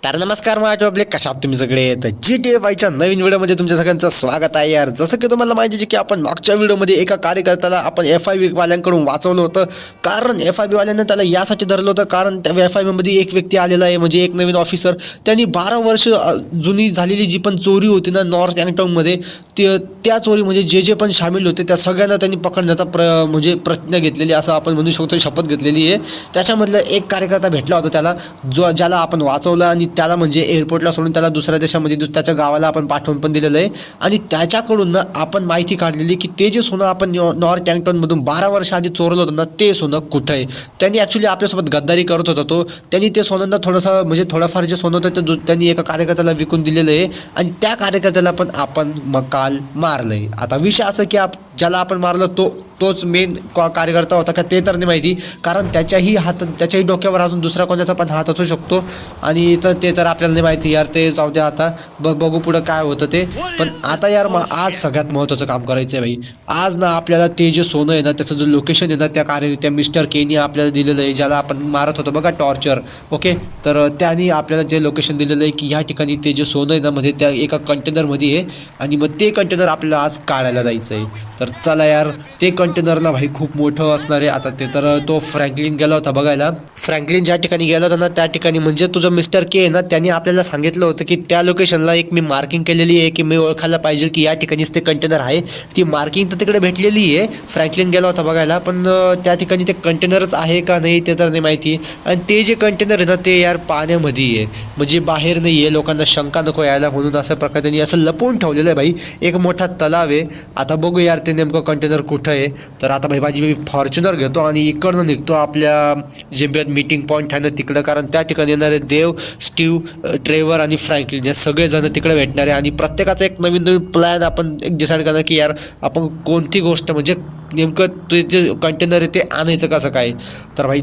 तर नमस्कार माझ्या पब्लिक, कशा आहात तुम्ही सगळे. तर GTA 5च्या नवीन व्हिडिओमध्ये तुमच्या सगळ्यांचं स्वागत आहे यार. जसं की तुम्हाला माहिती आहे की आपण मागच्या व्हिडिओमध्ये एका कार्यकर्त्याला आपण FIB वाल्यांकडून वाचवलं होतं. कारण FIB वाल्यांना त्याला यासाठी धरलं होतं कारण त्या FIB मध्ये एक व्यक्ती आलेला आहे, म्हणजे एक नवीन ऑफिसर. त्यांनी 12 वर्ष जुनी झालेली जी पण चोरी होती ना नॉर्थ यँगटाउनमध्ये, त्या चोरी म्हणजे जे पण सामील होते त्या सगळ्यांना त्यांनी पकडण्याचा म्हणजे प्रतिज्ञा घेतलेली, असं आपण म्हणू शकतो, शपथ घेतलेली आहे. त्याच्यामधलं एक कार्यकर्ता भेटला होता त्याला, ज्याला आपण वाचवलं आणि त्याला म्हणजे एअरपोर्टला सोडून त्याला दुसऱ्या देशामध्ये त्याच्या गावाला आपण पाठवून पण दिलेलं आहे. आणि त्याच्याकडून ना आपण माहिती काढलेली की ते जे सोनं आपण नॉर्थ यँगटाउनमधून 12 वर्ष आधी चोरलं होतं ना, ते सोनं कुठं आहे. त्यांनी ॲक्च्युली आपल्यासोबत गद्दारी करत होता तो. त्यांनी ते सोनं थोडंसं म्हणजे थोडंफार जे सोनं होतं ते त्यांनी एका कार्यकर्त्याला विकून दिलेलं आहे आणि त्या कार्यकर्त्याला पण आपण काल मारलं आहे. आता विषय असं की ज्याला आपण मारलं तोच मेन कार्यकर्ता होता का ते तर नाही माहिती, कारण त्याच्याही डोक्यावर अजून दुसरा कोणाचा पण हात असू शकतो. आणि ते तर आपल्याला नाही माहिती यार. ते जाऊ द्या, आता बघू पुढं काय होतं ते. पण आता यार आज सगळ्यात महत्त्वाचं काम करायचं आहे भाई. आज ना आपल्याला ते जे सोनं आहे ना त्याचं जो लोकेशन आहे ना त्या मिस्टर केनी आपल्याला दिलेलं आहे, ज्याला आपण मारत होतो बघा टॉर्चर. ओके, तर त्यांनी आपल्याला जे लोकेशन दिलेलं आहे की ह्या ठिकाणी ते जे सोनं आहे ना म्हणजे त्या एका कंटेनरमध्ये आहे आणि मग ते कंटेनर आपल्याला आज काढायला जायचं आहे. तर चला यार, ते कंटेनरला भाई खूप मोठं असणार आहे. आता ते तर तो फ्रँकलिन गेला होता बघायला. फ्रँकलिन ज्या ठिकाणी गेला होता ना त्या ठिकाणी म्हणजे तुझं मिस्टर के आहे ना, त्यांनी आपल्याला सांगितलं होतं की त्या लोकेशनला एक मी मार्किंग केलेली आहे की मी ओळखायला पाहिजे की या ठिकाणीच ते कंटेनर आहे. ती मार्किंग तर तिकडे भेटलेली आहे, फ्रँकलिन गेला होता बघायला, पण त्या ठिकाणी ते कंटेनरच आहे का नाही ते तर नाही माहिती. आणि ते जे कंटेनर आहे ना ते यार पाण्यामध्ये आहे, म्हणजे बाहेर नाही आहे, लोकांना शंका नको यायला म्हणून अशा प्रकारे त्यांनी असं लपवून ठेवलेलं आहे भाई. एक मोठा तलाव आहे. आता बघू यार ते नेमकं कंटेनर कुठं आहे. तर आता भाई माझी फॉर्च्युनर घेतो आणि इकडनं निघतो आपल्या जे मीटिंग पॉईंट आहे ना तिकडं, कारण त्या ठिकाणी येणारे देव, स्टीव्ह, ट्रेवर आणि फ्रँकलिन हे सगळेजण तिकडे भेटणार आहे. आणि प्रत्येकाचा एक नवीन प्लॅन आपण एक डिसाईड करणार की यार आपण कोणती गोष्ट म्हणजे नेमकं ते जे कंटेनर आहे ते आणायचं कसं काय. तर भाई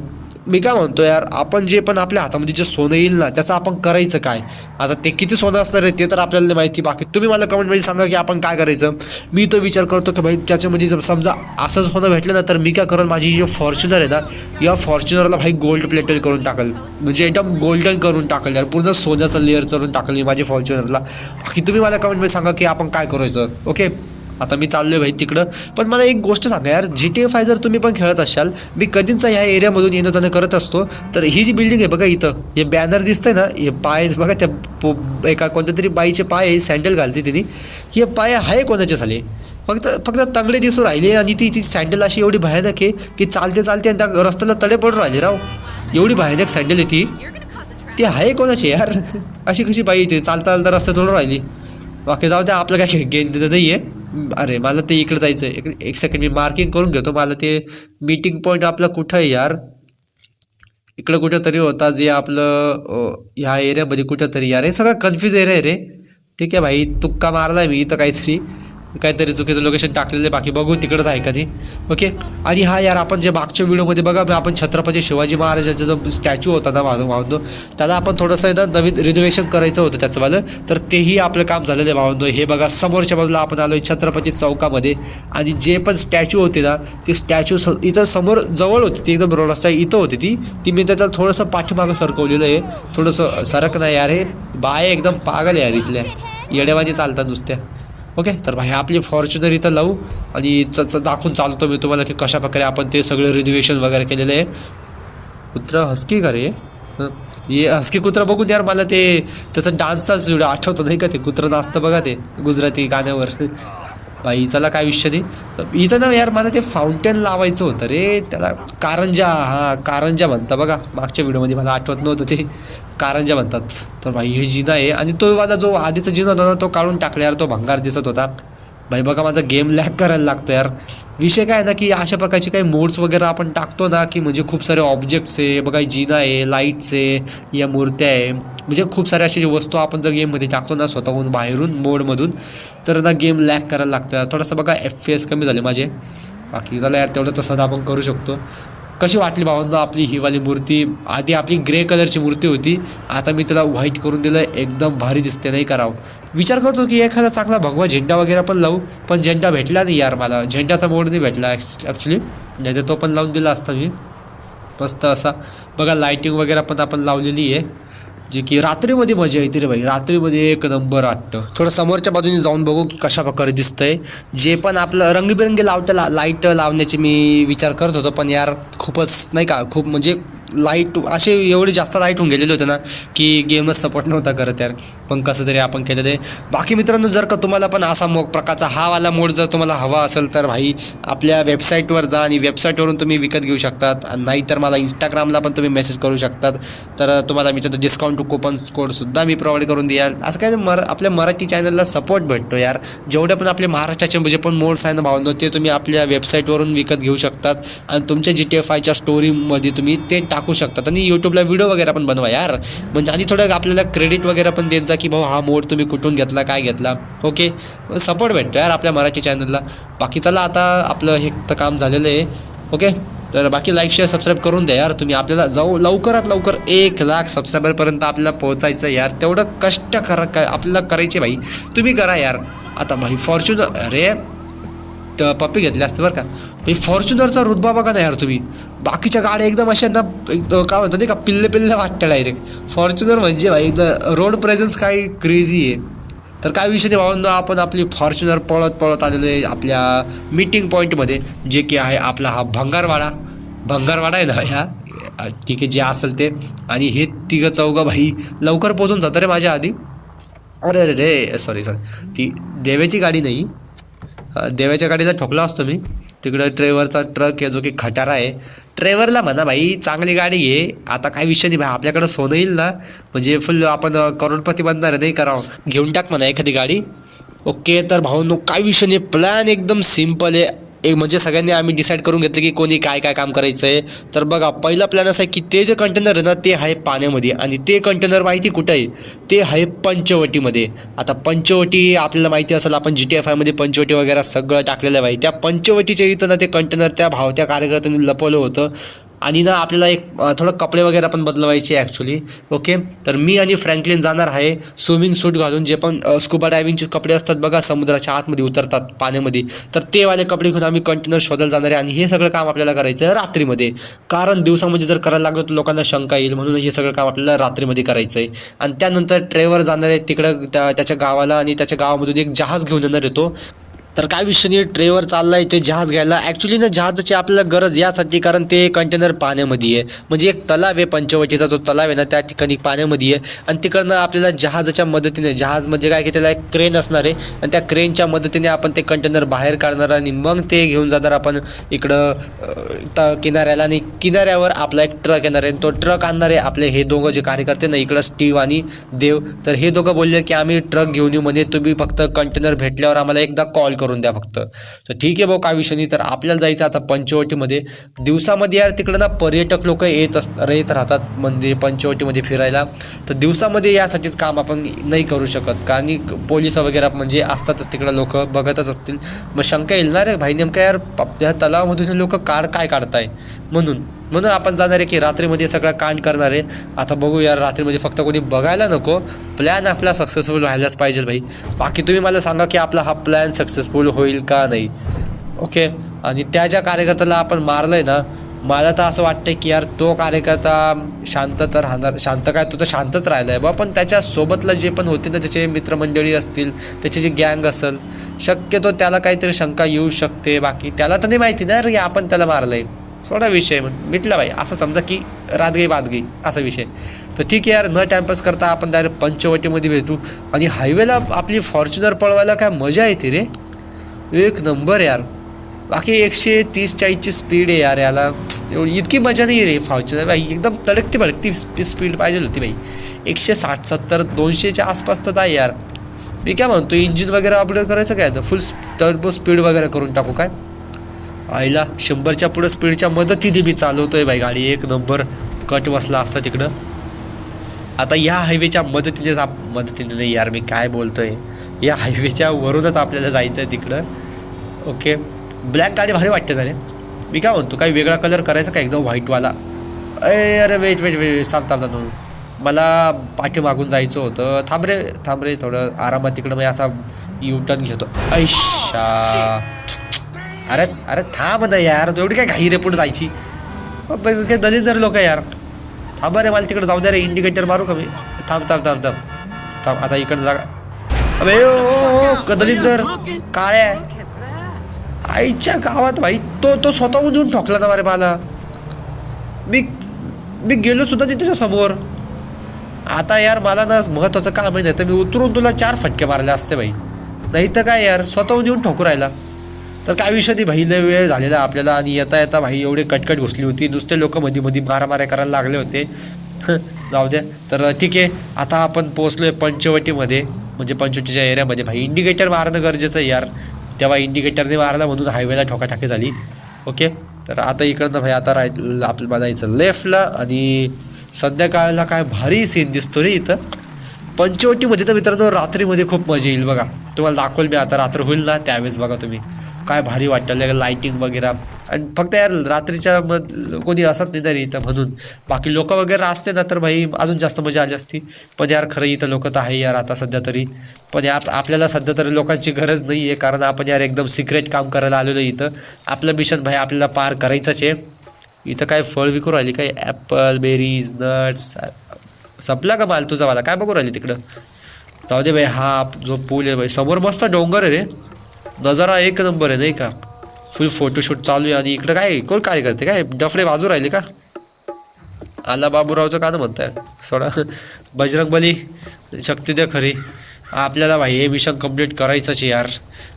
मी काय म्हणतो यार, आपण जे पण आपल्या हातामध्ये जे सोनं येईल ना त्याचं आपण करायचं काय. आता ते किती सोनं असणार आहे ते तर आपल्याला नाही माहिती. बाकी तुम्ही मला कमेंटमध्ये सांगा की आपण काय करायचं. मी तो विचार करतो की भाई त्याच्यामध्ये जर समजा असंच सोनं भेटलं ना तर मी काय करेल, माझी जी फॉर्च्युनर आहे ना या फॉर्च्युनरला भाई गोल्ड प्लेटेड करून टाकल, म्हणजे एकदम गोल्डन करून टाकल यार, पूर्ण सोन्याचा लेअर चढून टाकल मी माझी फॉर्च्युनरला. बाकी तुम्ही मला कमेंटमध्ये सांगा की आपण काय करायचं. ओके, आता मी चाललो आहे भाई तिकडं. पण मला एक गोष्ट सांगा यार, GTA 5 जर तुम्ही पण खेळत असाल, मी कधीचा ह्या एरियामधून येणं जाणं करत असतो. तर ही जी बिल्डिंग आहे बघा इथं, हे बॅनर दिसतंय ना, हे पाय बघा त्या एका कोणत्या तरी बाईचे पाय सँडल घालते तिने. हे पाय आहे कोणाचे झाले, फक्त तंगडे दिसून राहिले आणि ती सँडल अशी एवढी भयानक आहे की चालते चालते आणि त्या रस्त्याला तडे पडून राहिले राव. एवढी भयानक सँडल आहे ती आहे कोणाची यार. अशी कशी बाई ती चालता चालता रस्त्यात तोडून राहिली. बाकी जाऊ द्या, आपलं काय गेम देत नाही आहे. अरे मला ते इकडे जायचं आहे, एक सेकंड मी मार्किंग करून घेतो. मला ते मीटिंग पॉईंट आपलं कुठं आहे यार, इकडं कुठं तरी होता जे आपलं ह्या एरियामध्ये कुठं तरी यार. हे सगळं कन्फ्यूज एरिया आहे रे. ठीक आहे भाई, तुक्का मारला आहे मी इथं, काहीतरी चुकीचं लोकेशन टाकलेलं आहे. बाकी बघू तिकडंच आहे का ते. ओके, आणि हा यार आपण जे मागच्या व्हिडिओमध्ये बघा आपण छत्रपती शिवाजी महाराजांचा जो स्टॅच्यू होता ना भावनो, त्याला आपण थोडंसं ना नवीन रिनोव्हेशन करायचं होतं त्याचंवालं. तर तेही आपलं काम झालेलं आहे भावनो. हे बघा समोरच्या बाजूला आपण आलो आहे छत्रपती चौकामध्ये. आणि जे पण स्टॅच्यू होते ना ते स्टॅच्यू इथं समोर जवळ होती, ती एकदम रस्ता इथं होती ती मी त्याला थोडंसं पाठीमागं सरकवलेलं आहे. थोडंसं सरक नाही यार, हे बाय एकदम पागल यार, इथल्या येड्यावानी चालतात नुसत्या. ओके, तर भाई आपली फॉर्च्युनर इथं लावू आणि दाखवून चालतो मी तुम्हाला की कशा प्रकारे आपण ते सगळं रिनोव्हेशन वगैरे केलेलं आहे. कुत्रा हस्की का रे, हे हस्की कुत्रा बघून यार मला ते त्याचा डान्सचाच व्हिडिओ आठवतो नाही का, ते कुत्रं नाचतं बघा ते गुजराती गाण्यावर. बाई चला काय विषय नाही. इथं ना यार मला ते फाउंटेन लावायचं होतं रे, त्याला कारंजा म्हणता बघा. मागच्या व्हिडिओमध्ये मला आठवत नव्हतं ते कारंजा म्हणतात. तर भाई हे जिना आहे आणि तो माझा जो आधीचा जिना होता ना तो काढून टाकला यार, तो भंगार दिसत होता. भाई बघा माझा गेम लॅग करायला लागतो यार. विषय काय आहे ना की अशा प्रकारचे काही मोड्स वगैरे आपण टाकतो ना की म्हणजे खूप सारे ऑब्जेक्ट्स आहे बघा, जिना आहे, लाईट्स आहे, या मूर्त्या आहे, म्हणजे खूप साऱ्या अशा वस्तू आपण जर गेममध्ये टाकतो ना स्वतःहून बाहेरून मोडमधून, तर ना गेम लॅग करायला लागतो यार. थोडंसं बघा FPS कमी झाले माझे. बाकी झालं यार तेवढं तसं आपण करू शकतो. कशी वाटली भावांना आपली ही वाली मूर्ती. आधी आपली ग्रे कलरची मूर्ती होती, आता मी त्याला व्हाईट करून दिलं, एकदम भारी दिसते नाही करावं. विचार करतो की एखादा चांगला भगवा झेंडा वगैरे पण लावू, पण झेंडा भेटला नाही यार मला, झेंड्याचा मोड नाही भेटला ॲक्च्युली, नाही तर तो पण लावून दिला असता मी मस्त असा. बघा लाईटिंग वगैरे पण आपण लावलेली आहे. जे की रात्रीमध्ये मजा येते रे भाई, रात्रीमध्ये एक नंबर वाटतं. थोडं समोरच्या बाजूने जाऊन बघू की कशा प्रकारे दिसतंय. जे पण आपलं रंगीबेरंगी लाईट लावण्याची मी विचार करत होतो, पण यार खूपच नाही का, खूप म्हणजे लाईट असे एवढे जास्त लाईट होऊन गेलेले होते ना की गेमच सपोर्ट नव्हता करत यार. पण कसं तरी आपण केलेलं आहे. बाकी मित्रांनो, जर का तुम्हाला पण असा प्रकारचा हा वाला मोड जर तुम्हाला हवा असेल तर भाई आपल्या वेबसाईटवर जा आणि वेबसाईटवरून तुम्ही विकत घेऊ शकतात. नाहीतर मला इंस्टाग्रामला पण तुम्ही मेसेज करू शकतात. तर तुम्हाला मी त्याचं डिस्काउंट कुपन कोडसुद्धा मी प्रोव्हाइड करून द्याल. असं काय आपल्या मराठी चॅनलला सपोर्ट भेटतो यार. जेवढे पण आपले महाराष्ट्राचे म्हणजे पण मोड्स आहे ना भावनो, ते तुम्ही आपल्या वेबसाईटवरून विकत घेऊ शकतात आणि तुमच्या GTA 5च्या स्टोरीमध्ये तुम्ही ते टाकू शकतात. आणि यूट्यूबला व्हिडिओ वगैरे पण बनवा यार, म्हणजे आणि थोडं आपल्याला क्रेडिट वगैरे पण देत जा की भाऊ हा मोड तुम्ही कुठून घेतला, काय घेतला. ओके, सपोर्ट भेटतो यार आपल्या मराठी चॅनलला. बाकी चला, आता आपलं हे तर काम झालेलं आहे. ओके, तर बाकी लाईक शेअर सबस्क्राईब करून द्या यार तुम्ही. आपल्याला लवकरात लवकर 1,00,000 सबस्क्रायबरपर्यंत आपल्याला पोहोचायचं यार. तेवढं कष्ट आपल्याला करायचे भाई, तुम्ही करा यार. आता भाई फॉर्च्युनर, अरे पप्पी घेतले असते बरं का भाई. फॉर्च्युनरचा रुतबा बघा ना यार तुम्ही. बाकीच्या गाड्या एकदम अशा ना, एकदम काय म्हणतात नाही का, पिल्ले वाटतं डायरेक्ट. फॉर्च्युनर म्हणजे भाई रोड प्रेझेन्स काय क्रेझी आहे. तर काय विषय नाही भावांनो, आपण आपली फॉर्च्युनर पळत आलेलो आहे आपल्या मीटिंग पॉईंटमध्ये, जे की आहे आपला हा भंगारवाडा आहे ना ह्या. ठीक आहे, जे असेल ते. आणि हे तिघं चौघं भाई लवकर पोहोचून जातं रे माझ्या आधी. अरे रे सॉरी, ती देवाची गाडी नाही, देवाच्या गाडीला ठोकला असतो मी. तिकडं ट्रेवरचा ट्रक आहे जो की खटारा आहे. ट्रेवरला म्हणा भाई चांगली गाडी आहे. आता काय विषय नाही भाई, आपल्याकडं सोनं येईल ना, म्हणजे फुल आपण करोडपती बनणार नाही करावं. घेऊन टाक म्हणा एखादी गाडी. ओके, तर भाऊंनो काय विषय नाही, प्लॅन एकदम सिम्पल आहे. म्हणजे सगळ्यांनी आम्ही डिसाईड करून घेतलं की कोणी काय काय काम करायचं आहे. तर बघा, पहिला प्लॅन असा आहे की ते जे कंटेनर आहे ना ते आहे पाण्यामध्ये, आणि ते कंटेनर माहिती कुठं आहे, ते आहे पंचवटीमध्ये. आता पंचवटी आपल्याला माहिती असेल, आपण GTA 5 मध्ये पंचवटी वगैरे सगळं टाकलेलं आहे. त्या पंचवटीच्या इथं ना ते कंटेनर त्या त्या कार्यकर्त्यांनी लपवलं होतं. आणि ना आपल्याला एक थोडं कपडे वगैरे पण बदलवायचे ॲक्च्युली. ओके, तर मी आणि फ्रँकलिन जाणार आहे स्विमिंग सूट घालून, जे पण स्कुबा डायव्हिंगचे कपडे असतात बघा, समुद्राच्या आतमध्ये उतरतात पाण्यामध्ये, तर ते वाले कपडे घेऊन आम्ही कंटेनर शोधायला जाणार आहे. आणि हे सगळं काम आपल्याला करायचं आहे रात्रीमध्ये, कारण दिवसामध्ये जर करायला लागलं तर लोकांना शंका येईल, म्हणून हे सगळं काम आपल्याला रात्रीमध्ये करायचं आहे. आणि त्यानंतर ट्रेवर जाणार आहे तिकडं त्याच्या गावाला, आणि त्याच्या गावामधून एक जहाज घेऊन येणार येतो. तर काय विषय नाही, ट्रेवर चालला आहे ते जहाज घ्यायला. ॲक्च्युली ना जहाजाची आपल्याला गरज यासाठी, कारण ते कंटेनर पाण्यामध्ये आहे. म्हणजे एक तलाव आहे, पंचवटीचा जो तलाव आहे ना त्या ठिकाणी पाण्यामध्ये आहे. आणि तिकडनं आपल्याला जहाजाच्या मदतीने, जहाज म्हणजे काय की त्याला एक क्रेन असणार आहे, आणि त्या क्रेनच्या मदतीने आपण ते कंटेनर बाहेर काढणार आणि मग ते घेऊन जाणार आपण इकडं किनाऱ्याला. आणि किनाऱ्यावर आपला एक ट्रक येणार आहे, तो ट्रक आणणार आहे आपले हे दोघं जे कार्यकर्ते ना, इकडं स्टीव्ह आणि देव. तर हे दोघं बोलले की आम्ही ट्रक घेऊन येऊ, म्हणजे तुम्ही फक्त कंटेनर भेटल्यावर आम्हाला एकदा कॉल करून द्या फक्त. तर ठीक आहे भाऊ, काय विषय नाही. तर आपल्याला जायचं आता पंचवटीमध्ये. दिवसामध्ये यार तिकडं ना पर्यटक लोक येत राहतात म्हणजे पंचवटीमध्ये फिरायला. तर दिवसामध्ये यासाठीच काम आपण नाही करू शकत, कारण पोलिस वगैरे म्हणजे असतातच तिकडं, लोक बघतच असतील. मग शंका येईल ना रे भाई, नेमका यार त्या तलावामधून लोक काय काढताय, म्हणून आपण जाणार आहे की रात्रीमध्ये सगळं कांड करणार आहे. आता बघू यार, रात्रीमध्ये फक्त कोणी बघायला नको. प्लॅन आपला सक्सेसफुल व्हायलाच पाहिजे भाई. बाकी तुम्ही मला सांगा की आपला हा प्लॅन सक्सेसफुल होईल का नाही. ओके, आणि त्या ज्या कार्यकर्त्याला आपण मारलं आहे ना, मला तर असं वाटतं की यार तो कार्यकर्ता शांत तर राहणार. शांत काय, तो तर शांतच राहिला आहे बा, पण त्याच्यासोबतला जे पण होते ना, त्याचे मित्रमंडळी असतील, त्याची जी गँग असेल, शक्यतो त्याला काहीतरी शंका येऊ शकते. बाकी त्याला तर नाही माहिती ना रे आपण त्याला मारलं आहे. थोडा विषय मिटला भाई, असं समजा की रात गई बात गई असा विषय. तर ठीक आहे यार, न टाइमपास करता आपण डायरेक्ट पंचवटीमध्ये भेटू. आणि हायवेला आपली फॉर्च्युनर पळवायला काय मजा येते रे, एक नंबर यार. बाकी 130-140ची स्पीड आहे यार याला, एवढी इतकी मजा नाही रे फॉर्च्युनर भाई. एकदम तडकती स्पीड पाहिजे होती भाई. 160-170-200च्या आसपास तर आहे यार. मी काय म्हणतो, इंजिन वगैरे अपडेट करायचं काय, तर फुल टर्बो स्पीड वगैरे करून टाकू काय. आईला 100च्या पुढं स्पीडच्या मदतीने मी चालवतोय भाई गाडी, एक नंबर. कट बसला असता तिकडं. आता या हायवेच्या मदतीने नाही यार, मी काय बोलतोय, या हायवेच्या वरूनच आपल्याला जायचं आहे तिकडं. ओके, ब्लॅक गाडी भारी वाटते ना रे. मी काय म्हणतो, काही वेगळा कलर करायचा का एकदम व्हाईटवाला. अरे वेट सांगता मला पाठीमागून जायचं होतं. थांब रे थोडं आरामात तिकडं. मी असा U-टर्न घेतो. ऐशा, अरे थांब ना यार, एवढी काय घाई रे पुढे जायची. काय दलिंदर लोक यार. थांबा रे, मला तिकडे जाऊ द्या रे, इंडिकेटर मारू का मी? थांब थांब थांब थांब थांब, आता इकडे जागा. अबे ओ कदलिंदर काळ्या आईच्या गावात भाई, तो स्वतःहून येऊन ठोकला ना रे मला. मी मी गेलो सुद्धा नाही त्याच्या समोर. आता यार मला ना महत्वाचं काम आहे, नाही तर मी उतरून तुला 4 फटके मारले असते भाई. नाही तर काय यार, स्वतःहून येऊन ठोकू राहिला. तर काय विषय नाही भाई, लय वेळ झालेला आपल्याला. आणि येता येता भाई एवढे कटकट घुसली होती, नुसते लोक मध्ये मध्ये मारामाऱ्या करायला लागले होते. जाऊ द्या. तर ठीक आहे, आता आपण पोहोचलोय पंचवटीमध्ये, म्हणजे पंचवटीच्या एरियामध्ये. भाई इंडिकेटर मारणं गरजेचं आहे यार. तेव्हा इंडिकेटरने मारला म्हणून हायवेला ठोकाठाकी झाली. ओके, तर आता इकडनं भाई आता आपल्याला जायचं लेफ्टला. आणि संध्याकाळला काय भारी सीन दिसतो रे इथं पंचवटीमध्ये. तर मित्रांनो रात्रीमध्ये खूप मजा येईल बघा. तुम्हाला दाखवल मी आता, रात्र होईल ना त्यावेळेस बघा तुम्ही, काय भारी वाटतं लाईटिंग वगैरे. आणि फक्त यार रात्रीच्या कोणी असत नाही तरी इथं, म्हणून बाकी लोक वगैरे असते ना तर भाई अजून जास्त मजा आली असती. पण यार खरं इथं लोक तर आहे यार आता सध्या तरी. पण यार आपल्याला सध्या तरी लोकांची गरज नाही आहे, कारण आपण यार एकदम सिक्रेट काम करायला आलेलो इथं. आपलं मिशन भाई आपल्याला पार करायचंच आहे. इथं काय फळ विकू राहिली, काय ॲपल बेरीज नट्स. संपला का माल तुझा वाला? काय बघू राहिली तिकडं? जाऊ दे भाई, हा जो पूल आहे भाई समोर, मस्त डोंगर आहे रे, नजारा एक नंबर आहे नाही का. फुल फोटोशूट चालू आहे. आणि इकडं कोण काय करते, काय डफडे बाजू राहिले का? आला बाबूरावचं गाणं म्हणताय सोडा. बजरंगबली शक्ती द्या खरी. आपल्याला भाई हे मिशन कंप्लीट करायचंच आहे यार.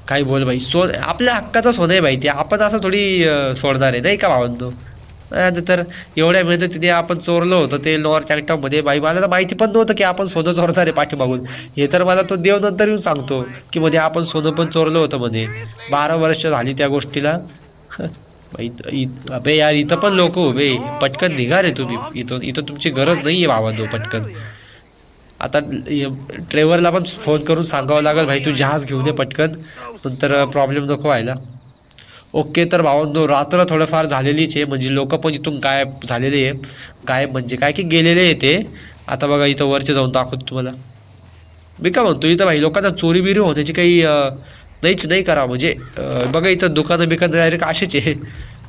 काय बोल भाई, आपल्या हक्काचं सोनं आहे भाई ते, आपण असं थोडी सोडणार आहे नाही का भावंतो. तर एवढ्या मेहनतीने आपण चोरलं होतं ते लोअर टँकटॉपमध्ये. बाई मला तर माहिती पण नव्हतं की आपण सोनं चोरणार आहे पाठीमागून. हे तर मला तो देव नंतर येऊन सांगतो की मध्ये आपण सोनं पण चोरलं होतं मध्ये. 12 वर्ष झाली त्या गोष्टीला. अबे यार इथं पण लोक उभे, पटकन निघा रे तुम्ही इथं तुमची गरज नाही आहे भावांनो पटकन. आता ड्रायव्हरला पण फोन करून सांगावं लागेल भाई तू जहाज घेऊन ये पटकन, नंतर प्रॉब्लेम नको व्हायला. ओके, तर भावांनो रात्र थोडंफार झालेलीच आहे, म्हणजे लोक पण इथून गायब झालेले आहे. गायब म्हणजे काय की गेलेले आहे ते. आता बघा इथं वरचे जाऊन दाखवतो तुम्हाला. मी काय म्हणतो इथं भाई लोकांना चोरी बिरी होण्याची काही नाहीच नाही करा, म्हणजे बघा इथं दुकानं डायरेक्ट असेच आहे.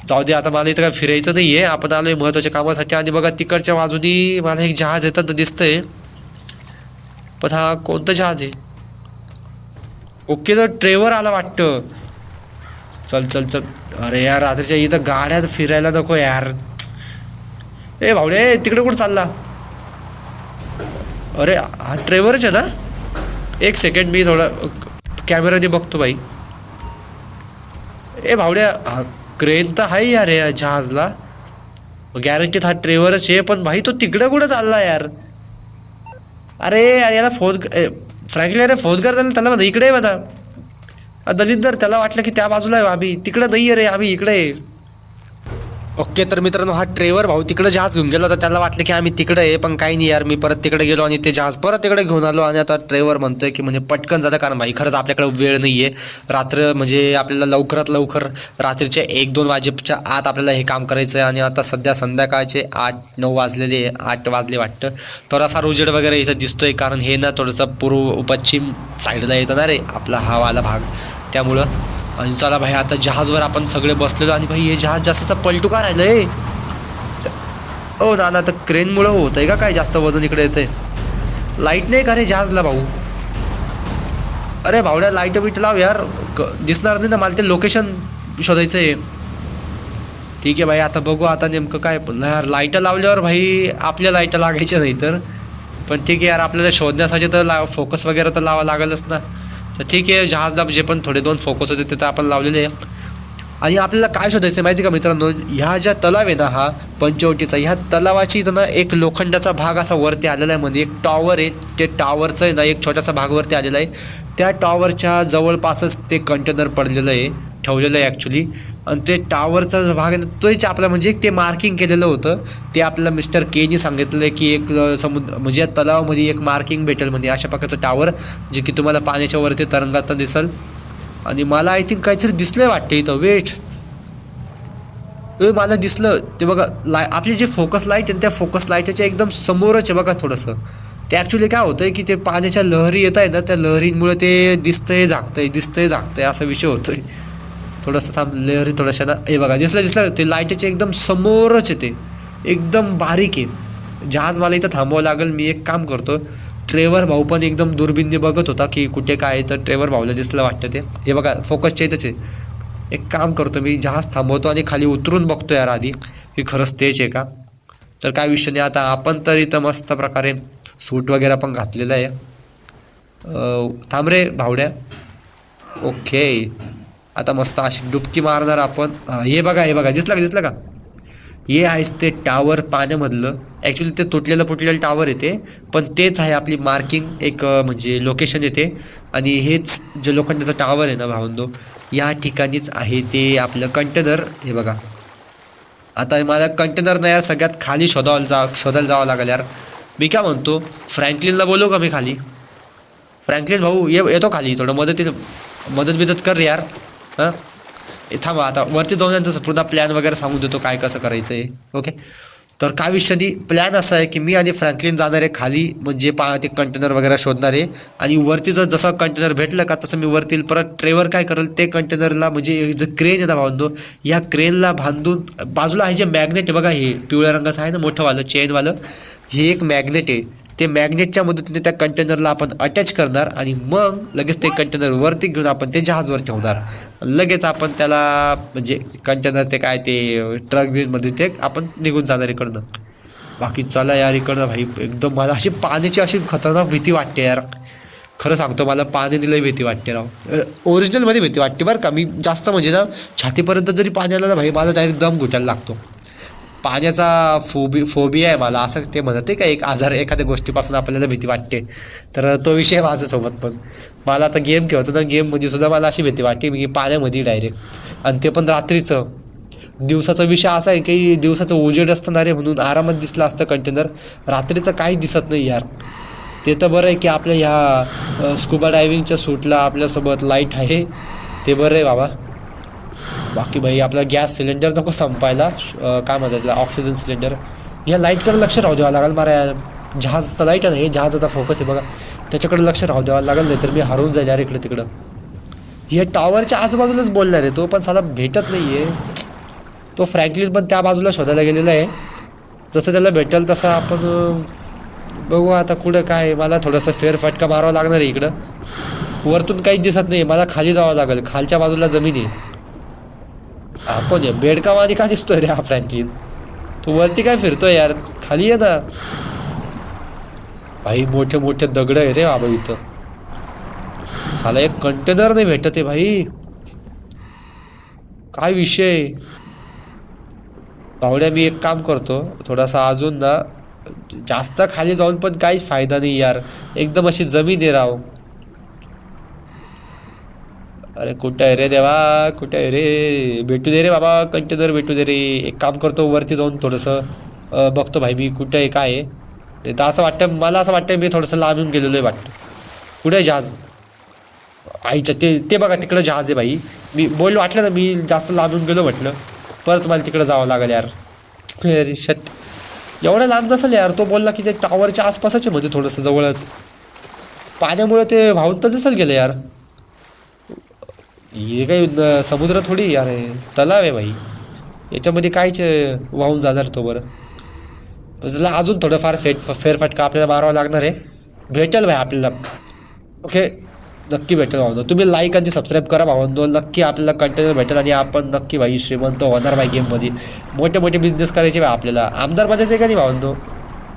जाऊ दे, आता मला इथं काय फिरायचं नाही आहे, आपण आलोय महत्त्वाच्या कामासाठी. आणि बघा तिकडच्या बाजूनी मला एक जहाज येताना दिसतंय, पण हा कोणतं जहाज आहे? ओके, तर ट्रेवर आला वाटतं. चल चल चल. अरे यार रात्रीच्या इथं गाड्यात फिरायला नको यार. ए भावडे तिकडे कुठं चालला? अरे हा ट्रेवरच आहे ना? एक सेकंड मी थोडं कॅमेराने बघतो भाई. ए भावड्या, हा क्रेन तर आहे यार या जहाजला, गॅरंटीत हा ट्रेवरच आहे. पण भाई तो तिकडं कुठं चालला यार? अरे याला फोन फ्रँकली अरे फोन कर त्याला म्हणा इकडे आहे म्हणा. दलिंदर त्याला वाटलं की त्या बाजूला आहे, आम्ही तिकडं नाही आहे रे, आम्ही इकडे आहे. ओके, तर मित्रांनो हा ट्रेवर भाऊ तिकडं जहाज घेऊन गेलो होता, त्याला वाटलं की आम्ही तिकडे आहे, पण काही नाही यार. मी परत तिकडे गेलो आणि ते जहाज परत तिकडे घेऊन आलो. आणि आता ट्रेवर म्हणतोय की म्हणजे पटकन झालं, कारण भाई खरंच आपल्याकडे वेळ नाही आहे. रात्र म्हणजे आपल्याला लवकरात लवकर रात्रीच्या 1-2 वाजेच्या आत आपल्याला हे काम करायचं आहे. आणि आता सध्या संध्याकाळचे 8-9 वाजलेले, 8 वाजले वाटतं. थोडाफार उजेड वगैरे इथं दिसतोय, कारण हे ना थोडंसं पूर्व पश्चिम साईडला येतं ना रे आपला हा वाला भाग, त्यामुळं. आणि चला भाई आता जहाजवर आपण सगळे बसलेलो. आणि भाई हे जहाज जास्तच पलटू का राहिलं आहे? ओ ना आता क्रेनमुळं होत आहे का काय जास्त वजन इकडे येतंय? लाईट नाही का रे जहाजला भाऊ? अरे भावड्या लाईट बीट लाव यार, दिसणार नाही ना मला, ते लोकेशन शोधायचं आहे. ठीक आहे भाई, आता बघू आता नेमकं काय. यार लाईटं लावल्यावर भाई आपल्या लाईटं लागायच्या नाही तर, पण ठीक आहे यार आपल्याला शोधण्यासाठी तर फोकस वगैरे तर लावा लागेलच ना. तर ठीक आहे, जहाजला जे पण थोडे 2 फोकस होते तिथं आपण लावलेले आहे. आणि आपल्याला काय शोधायचं माहिती का मित्रांनो, ह्या ज्या तलाव आहे ना हा पंचवटीचा, ह्या तलावाची ना एक लोखंडाचा भाग असा वरती आलेला आहे, म्हणजे एक टॉवर आहे. ते टॉवरचं आहे ना एक छोटासा भाग वरती आलेला आहे. त्या टॉवरच्या जवळपासच ते कंटेनर पडलेलं आहे, ठेवलेलं आहे ॲक्च्युली. आणि ते टॉवरचा भाग आहे ना तोच आपला, म्हणजे ते मार्किंग केलेलं होतं. ते आपल्याला मिस्टर केनी सांगितलं आहे की एक म्हणजे या तलावामध्ये एक मार्किंग भेटेल, म्हणजे अशा प्रकारचं टॉवर जे की तुम्हाला पाण्याच्या वरती तरंगात दिसेल. आणि मला आय थिंक काहीतरी दिसलं वाटतं इथं. वेट, मला दिसलं ते बघा. आपली जे फोकस लाईट आहे त्या फोकस लाईटच्या एकदम समोरच आहे बघा थोडंसं. ते ॲक्च्युली काय होतं आहे की ते पाण्याच्या लहरी येत आहे ना, त्या लहरींमुळे ते दिसतंय झाकतंय असा विषय होतोय. थोडंसं थांब, लहरी थोडंसं ना, हे बघा दिसलं ते लाईटचे एकदम समोरच आहे, ते एकदम बारीक आहे. जहाज मला इथं थांबावं लागेल. मी एक काम करतो, ट्रेवर भाऊ पण एकदम दुर्बिनने बघत होता की कुठे काय आहे, तर ट्रेवर भाऊला दिसलं वाटतं ते. हे बघा फोकसच्या इथंच आहे. एक काम करतो, मी जहाज थांबवतो आणि खाली उतरून बघतो यार आधी की खरंच तेच आहे का. तर काय विषय नाही. आता आपण तर इथं मस्त प्रकारे सूट वगैरे पण घातलेलं आहे. थांब रे भावड्या. ओके, आता मस्त अशी डुबकी मारणार आपण. हे बघा दिसलं का. हे आहेच ते टावर पाण्यामधलं. ॲक्च्युली ते तुटलेलं टावर येते, पण तेच आहे आपली मार्किंग एक म्हणजे लोकेशन येते. आणि हेच जे लोखंडाचं टावर आहे ना भावंदो, या ठिकाणीच आहे ते आपलं कंटेनर. हे बघा, आता मला कंटेनर नाही यार, सगळ्यात खाली शोधायला जावं लागेल यार. मी काय म्हणतो, फ्रँकलिनला बोलू का मी खाली. फ्रँकलिन भाऊ येतो खाली, थोडं मदत कर रे यार. हां थांबा, आता वरती जाऊन तसं पुन्हा प्लॅन वगैरे सांगून देतो काय कसं करायचं आहे. ओके, तर काय विषय नाही. प्लॅन असा आहे की मी आणि फ्रँकलिन जाणार आहे खाली, म्हणजे ते कंटेनर वगैरे शोधणार आहे. आणि वरती जसं कंटेनर भेटलं का तसं मी वरती परत ट्रेवर काय करेल, ते कंटेनरला म्हणजे जे क्रेन आहे ना बांधतो, या क्रेनला बांधून बाजूला आहे जे मॅग्नेट आहे बघा, हे पिवळ्या रंगाचं आहे ना मोठंवालं चेनवालं, हे एक मॅग्नेट आहे. ते मॅग्नेटच्या मदतीने त्या कंटेनरला आपण अटॅच करणार आणि मग लगेच ते कंटेनर वरती घेऊन आपण ते जहाजवर ठेवणार. लगेच आपण त्याला म्हणजे कंटेनर ते काय ते ट्रक बिनमधून ते आपण निघून जाणार इकडनं. बाकी चला यार इकडनं भाई, एकदम मला अशी पाण्याची अशी खतरनाक भीती वाटते यार. खरं सांगतो, मला पाण्याने लई भीती वाटते राव. ओरिजिनलमध्ये भीती वाटते बरं का. मी जास्त म्हणजे ना छातीपर्यंत जरी पाणी आलं ना भाई, मला डायरेक्ट दम घुटायला लागतो. पाण्याचा फोबिया आहे मला, असं ते म्हणते का एक आजार, एखाद्या गोष्टीपासून आपल्याला भीती वाटते. तर तो विषय माझ्यासोबत पण. मला आता गेम खेळतो ना, गेममध्ये सुद्धा मला अशी भीती वाटते मी पाण्यामध्ये डायरेक्ट, आणि ते पण रात्रीचं. दिवसाचा विषय असा आहे की दिवसाचं उजेड असतं रे, म्हणून आरामात दिसलं असतं कंटेनर. रात्रीचं काही दिसत नाही यार. ते तर बरं आहे की आपल्या ह्या स्कुबा डायव्हिंगच्या सूटला आपल्यासोबत लाईट आहे, ते बरं आहे बाबा. बाकी भाई आपला गॅस सिलेंडर नको संपायला, काय म्हणतात त्याला, ऑक्सिजन सिलेंडर. या लाईटकडे लक्ष राहू द्यावं लागेल मला. जहाजाचा लाईट आहे ना, हे जहाजाचा फोकस आहे बघा, त्याच्याकडे लक्ष राहू द्यावं लागेल, नाही तर मी हरवून जाईल यार इकडे तिकडं. हे टॉवरच्या आजूबाजूलाच बोलणार आहे तो, पण साला भेटत नाही आहे. तो फ्रँकलिन पण त्या बाजूला शोधायला गेलेला आहे. जसं त्याला भेटेल तसं आपण बघू आता कुठं काय. मला थोडंसं फेरफटका मारावा लागणार आहे इकडं. वरतून काहीच दिसत नाही, मला खाली जावं लागेल. खालच्या बाजूला जमीन आहे. आपण बेडकावानी का दिसतोय रे हा फ्रँकलिन. तू वरती काय फिरतोय यार, खाली ये ना भाई. मोठे मोठे दगड आहे रे बाबा इथं. साला एक कंटेनर नाही भेटत आहे भाई, काय विषय. भावड्या मी एक काम करतो, थोडासा अजून ना जास्त खाली जाऊन पण काहीच फायदा नाही यार, एकदम अशी जमीन आहे राव. अरे कुठं आहे रे देवा, कुठं आहे रे. भेटू दे रे बाबा, कंटेनर भेटू दे रे. एक काम करतो, वरती जाऊन थोडंसं बघतो भाई मी कुठं आहे काय आहे. तर असं वाटतं मला, असं वाटतं मी थोडंसं लांबून गेलेलो आहे वाटतं. कुठे आहे जहाज आईच्या, ते बघा तिकडं जहाज आहे भाई. मी बोललो वाटलं ना मी जास्त लांबून गेलो म्हटलं, परत मला तिकडं जावं लागेल यार. अरे शट, एवढं लांब नसेल यार. तो बोलला की ते टॉवरच्या आसपासच आहे मध्ये थोडंसं जवळच, पाण्यामुळे ते वाहून तर दिसेल गेलं यार. हे काही समुद्र थोडी यार आहे, तलाव आहे भाई. याच्यामध्ये काहीच वाहून जाणार तो बरं. त्याला अजून थोडंफार फेरफटका आपल्याला मारावा लागणार आहे. भेटेल भाई आपल्याला. ओके, नक्की भेटेल भावनो. तुम्ही लाईक आणि सबस्क्राईब करा भावनो, नक्की आपल्याला कंटेनर भेटेल आणि आपण नक्की भाई श्रीमंत होणार भाई. गेममध्ये मोठे मोठे बिझनेस करायचे भाई आपल्याला. आमदार बनायचं आहे का नाही भावनो.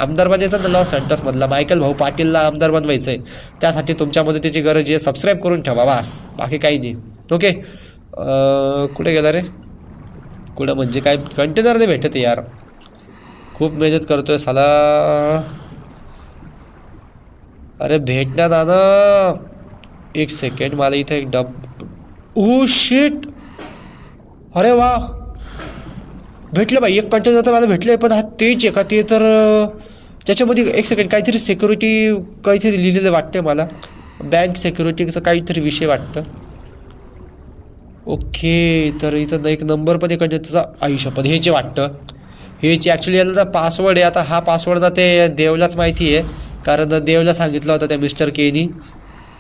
आमदार बनायचं ना, लॉस सेंटर्समधला मायकल भाऊ पाटीलला आमदार बनवायचं आहे. त्यासाठी तुमच्या मदतीची गरज आहे. सबस्क्राईब करून ठेवा बस, बाकी काही नाही. ओके, कुठे गेला रे, कुठं म्हणजे काय कंटेनर नाही भेटत यार. खूप मेहनत करतोय साला. अरे भेट ना दादा, एक सेकंड. मला इथे एक ओ शिट, अरे वा भेटलं बाई. एक कंटेनर तर मला भेटलं, पण हा तेच आहे का ते. तर त्याच्यामध्ये एक सेकंड काहीतरी सिक्युरिटी काहीतरी लिहिलेलं वाटतं मला, बँक सिक्युरिटीचा काहीतरी विषय वाटतं. ओके, तर इथं एक नंबर पण एक त्याचा आयुष्य पण हेचे वाटतं. हेचे ॲक्च्युली याला पासवर्ड आहे. आता हा पासवर्ड ना ते देवलाच माहिती आहे, कारण देवला सांगितलं होतं त्या मिस्टर केनी.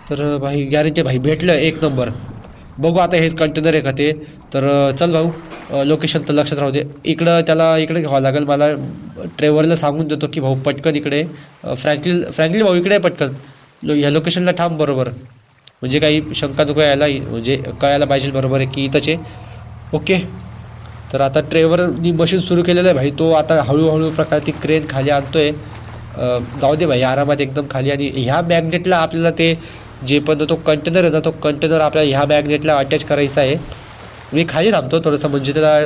तर भाई गॅरंटी भाई भेटलं एक नंबर. बघू आता हेच कंटेनर आहे का ते. तर चल भाऊ, लोकेशन तर लक्षात राहू दे. इकडं त्याला इकडे घ्यावं लागेल मला. ड्रायव्हरला सांगून देतो की भाऊ पटकन इकडे. फ्रँकलिन भाऊ इकडे पटकन. ह्या लोकेशनला थांब बरोबर. म्हणजे काही शंका नको यायला, म्हणजे कळायला पाहिजे बरोबर आहे की इथंच आहे. ओके. तर आता ड्रायव्हरनी मशीन सुरू केलेलं आहे भाई. तो आता हळूहळू प्रकारे ती क्रेन खाली आणतोय. जाऊ दे भाई आरामात एकदम खाली. आणि ह्या मॅग्नेटला आपल्याला ते जे पण तो कंटेनर आहे ना, तो कंटेनर आपल्याला ह्या मॅग्नेटला अटॅच करायचा आहे. मी खाली थांबतो थोडंसं, म्हणजे त्याला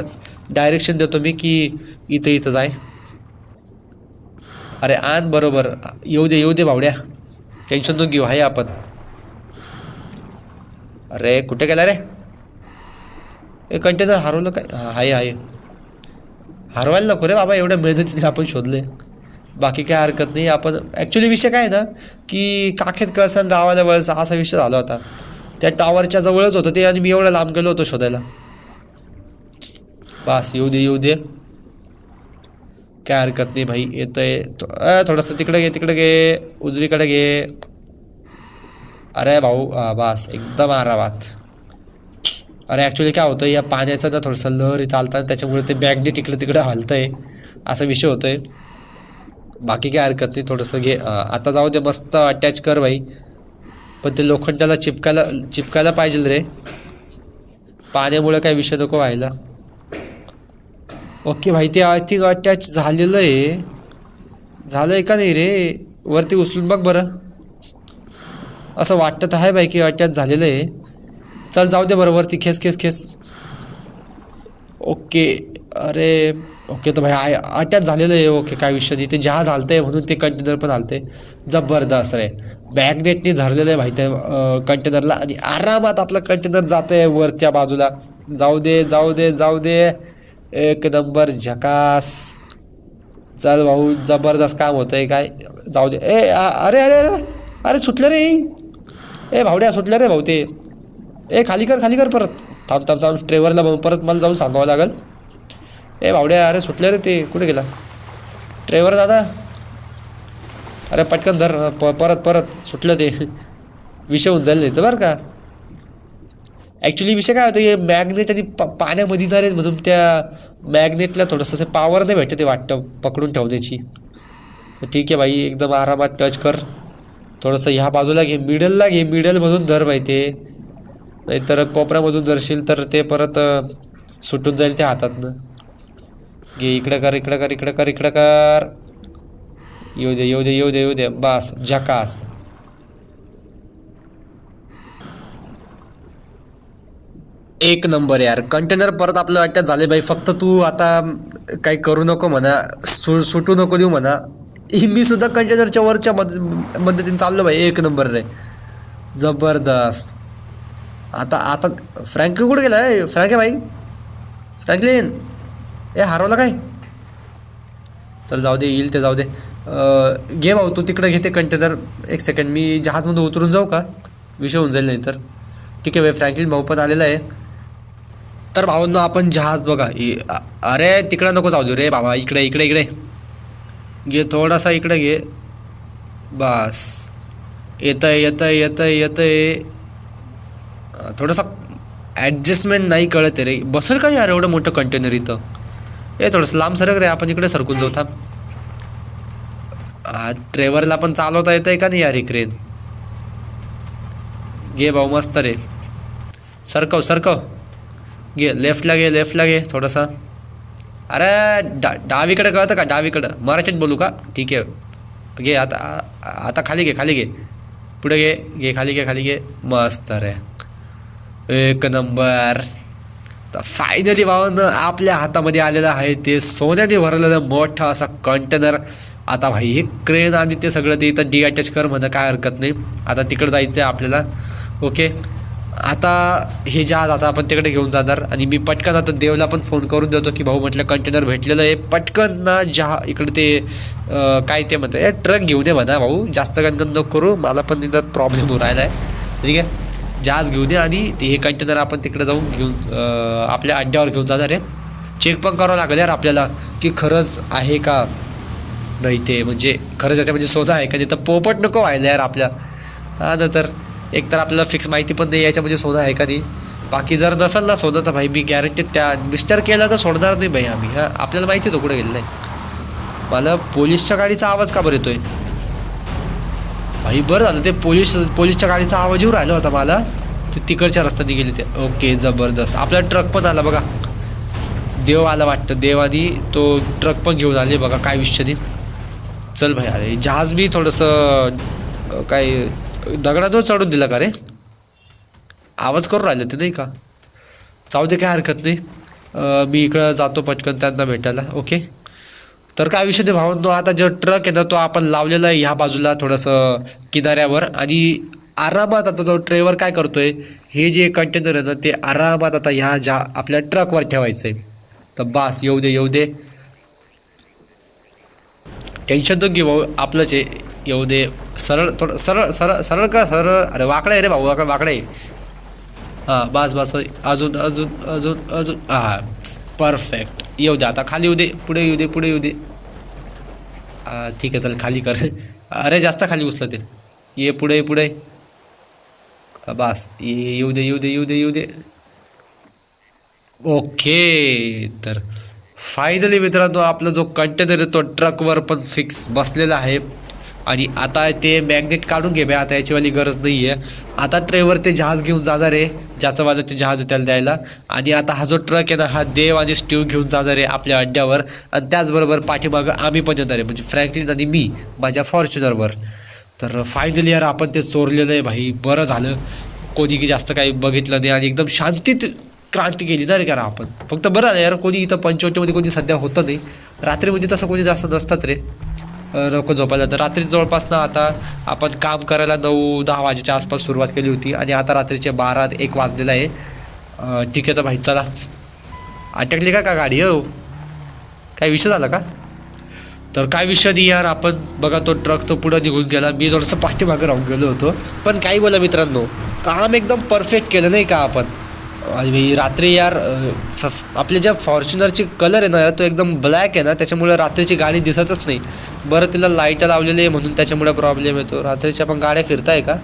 डायरेक्शन देतो मी की इथंच आहे. अरे आण बरोबर. येऊ दे भावड्या, टेन्शन नको घेऊ. आहे आपण. अरे कुठे गेला रे? हे कंटेनर हरवलं काय? आहे. हरवायला नको रे बाबा, एवढ्या मेहनतीने आपण शोधले. बाकी काय हरकत नाही. आपण ॲक्च्युली विषय काय आहे ना की काखेत कळसन गावाला वळसा असा विषय झाला होता. त्या टॉवरच्या जवळच होतं ते, आणि मी एवढं लांब गेलो होतो शोधायला. बस येऊ दे काय हरकत नाही भाई. येतंय थोडंसं. तिकडे घे उजवीकडे घे. अरे भाऊ बस एकदम आरामात. अरे ॲक्च्युली काय होतं, या पाण्याचं ना थोडंसं लहरी चालतात, त्याच्यामुळे ते मॅग्नेट इकडे तिकडे हलतंय, असा विषय होतोय. बाकी काय हरकत नाही. थोडंसं घे. आता जाऊ दे, मस्त अटॅच कर भाई. पण ते लोखंडाला चिपकायला पाहिजे रे, पाण्यामुळे काय विषय नको व्हायला. ओके भाई, ते आय थिंक अटॅच झालेलं आहे. झालंय का नाही रे? वरती उचलून बघ बरं. असं वाटतं आहे भाई की अटॅच झालेलं आहे. चल जाऊ दे बरं, वरती खेस. ओके. अरे ओके, तर भाई अटॅच झालेलं आहे. ओके, काय विषय नाही. ते जहाज हलतंय म्हणून ते कंटेनर पण हलते. जबरदस्त रे. मॅग्नेटने धरलेलं आहे भाई त्या कंटेनरला, आणि आरामात आपलं कंटेनर जातं आहे वरच्या बाजूला. जाऊ दे. एक नंबर झकास. चल भाऊ, जबरदस्त काम होतंय. काय जाऊ दे. अरे सुटलं रे. भावड्या सुटलं रे भाऊ ते. खाली कर परत. थांब. ड्रायव्हरला परत मला जाऊन सांगावं लागेल. भावड्या, अरे सुटलं रे ते. कुठे गेला ड्रायव्हर दादा? अरे पटकन धर. परत सुटलं ते. विषय होऊन जाईल नाही तर बरं का. ॲक्च्युली विषय काय होतं, हे मॅग्नेट आणि पाण्यामध्ये ना रे, म्हणून त्या मॅग्नेटला थोडंसं पॉवर नाही भेटत ते वाटतं पकडून ठेवण्याची. ठीक आहे भाई, एकदम आरामात टच कर. थोडंसं ह्या बाजूला घे, मिडलमधून धर भाई ते. नाहीतर कोपऱ्यामधून धरशील तर ते परत सुटून जाईल त्या हातातनं. घे, इकडं कर. येऊ दे. बस झकास. एक नंबर यार. कंटेनर परत आपलं अटॅच झाले बाई. फक्त तू आता काही करू नको म्हणा, सुटू नको देऊ म्हणा. मी सुद्धा कंटेनरच्या वरच्या मदतीने चाललो भाई. एक नंबर रे, जबरदस्त. आता फ्रँकी कुठे गेला? भाई फ्रँकलिन, हरवला काय? चल जाऊ दे, येईल ते जाऊ दे. घे भाऊ, तू तिकडे घेते कंटेनर. एक सेकंड, मी जहाजमध्ये उतरून जाऊ का? विषय होऊन जाईल नाही तर. ठीक आहे भाई, फ्रँकलिन भाऊ पण आलेला आहे. तर भावांनो, आपण जहाज बघा. अरे तिकडं नको जाऊ दे रे बाबा. इकडे घे, थोडासा इकडे घे. बस येतंय. थोडंसं ॲडजस्टमेंट नाही कळत रे. बसेल का यार एवढं मोठं कंटेनर इथं? थोडंसं लांब सरक रे, आपण इकडे सरकून जाऊ. थांब. ड्रायव्हरला पण चालवता येतंय का नाही यार ही क्रेन? घे भाऊ, मस्त रे. सरकव. घे, लेफ्टला घे थोडंसं. अरे डावीकडे कळतं का? डावीकडं. मराठीत बोलू का? ठीक आहे. घे आता खाली घे. पुढे घे, खाली घे. मस्त रे, एक नंबर. तर फायनली भावानं आपल्या हातामध्ये आलेलं आहे ते सोन्याने भरलेलं मोठं असा कंटेनर. आता भाई हे क्रेन आणि ते सगळं ते इथं डिअटॅच कर म्हणा, काय हरकत नाही. आता तिकडं जायचं आहे आपल्याला. ओके, आता हे जहाज आता आपण तिकडे घेऊन जाणार. आणि मी पटकन आता देवला पण फोन करून देतो की भाऊ म्हटलं कंटेनर भेटलेलं आहे, पटकन ना इकडे ते काय ते म्हणतं ट्रक घेऊन ये म्हणा भाऊ. जास्त गणगण नको करू, मला पण तिथं प्रॉब्लेम होऊ राहिला आहे. ठीक आहे, जहाज घेऊन ये आणि ते हे कंटेनर आपण तिकडे जाऊन घेऊन आपल्या अड्ड्यावर घेऊन जाणार आहे. चेक पण करावं लागेल यार आपल्याला की खरंच आहे का नाही ते, म्हणजे खरंच याच्यामध्ये सोनं आहे का नाही. तर पोपट नको व्हायला यार आपल्या. हा ना, तर एकतर आपल्याला फिक्स माहिती पण नाही याच्यामध्ये सोनं आहे का नाही. बाकी जर नसेल ना सोडत तर भाई मी गॅरंटी त्या मिस्टर केला तर सोडणार नाही भाई आम्ही. हां आपल्याला माहिती आहे तो कुठे गेला नाही. मला पोलीसच्या गाडीचा आवाज का बरं येतोय भाई? बरं झालं ते पोलीसच्या गाडीचा आवाज येऊ राहिला होता मला. ते तिकडच्या रस्त्याने गेले ते. ओके जबरदस्त. आपला ट्रक पण आला बघा. देव आला वाटतं. देवानी तो ट्रक पण घेऊन आले बघा. काय विषय नाही. चल भाई. अरे जहाज बी थोडंसं काय दगडावर चढून दिलं का रे? आवाज करून राहिलं ते नाही का? जाऊ दे काय हरकत नाही. मी इकडं जातो पटकन त्यांना भेटायला. ओके तर काय विषय नाही भावांनो. आता जो ट्रक आहे ना तो आपण लावलेला आहे ह्या बाजूला थोडंसं किनाऱ्यावर. आणि आरामात आता तो ड्रायव्हर काय करतोय, हे जे कंटेनर आहे ना ते आरामात आता ह्या ज्या आपल्या ट्रकवर ठेवायचं आहे. तर बास येऊ दे येऊ दे. टेन्शन तो घेऊ आपलंच आहे. येऊ दे. सरळ थोडं सरळ सरळ सरळ का सरळ. अरे वाकडं आहे रे भाऊ. वाकडं आहे. हां बस बस. अजून अजून अजून अजून. हां परफेक्ट. येऊ दे आता. खाली येऊ दे. पुढे येऊ दे. पुढे येऊ दे. ठीक आहे चल खाली कर. अरे जास्त खाली उचलं ते. ये पुढे पुढे. बस येऊ दे येऊ दे येऊ दे येऊ दे. ओके तर फायनली मित्रांनो आपला जो कंटेनर आहे तो ट्रकवर पण फिक्स बसलेला आहे. आणि आता ते मॅग्नेट काढून घे बे. आता याचीवाली गरज नाही आहे. आता ड्रायव्हर ते जहाज घेऊन जाणार आहे. ज्याचं माझं ते जहाज आहे त्याला द्यायला. आणि आता हा जो ट्रक आहे ना हा देव आणि स्टीव घेऊन जाणार आहे आपल्या अड्ड्यावर. आणि त्याचबरोबर पाठीमागं आम्ही पण येणार आहे म्हणजे फ्रँकलिन आणि मी माझ्या फॉर्च्युनरवर. तर फायनली यार आपण ते चोरलेलं आहे भाई. बरं झालं कोणी की जास्त काही बघितलं नाही आणि एकदम शांतीत क्रांती केली ना रे. कारण आपण फक्त बरं आलं यार कोणी इथं पंचवटीमध्ये कोणी सध्या होतं नाही. रात्रीमध्ये तसं कोणी जास्त नसतात रे. लोक झोपायला. तर रात्री जवळपास ना आता आपण काम करायला 9-10 वाजेच्या आसपास सुरुवात केली होती आणि आता रात्रीचे 12-1 वाजलेला आहे. ठीक आहे तर भाई चला. अटकली का गाडी हो? काय विषय झाला का? तर काय विषय नाही यार. आपण बघा तो ट्रक तो पुढं निघून गेला. मी थोडंसं पाठीमागं राहून गेलो होतो. पण काही बोला मित्रांनो काम एकदम परफेक्ट केलं नाही का आपण? आणि रात्री यार आपल्या ज्या फॉर्च्युनरची कलर आहे ना यार तो एकदम ब्लॅक आहे ना त्याच्यामुळे रात्रीची गाडी दिसतच नाही. बरं तिला लाईट लावलेली आहे म्हणून त्याच्यामुळे प्रॉब्लेम येतो. रात्रीच्या पण गाड्या फिरताय का?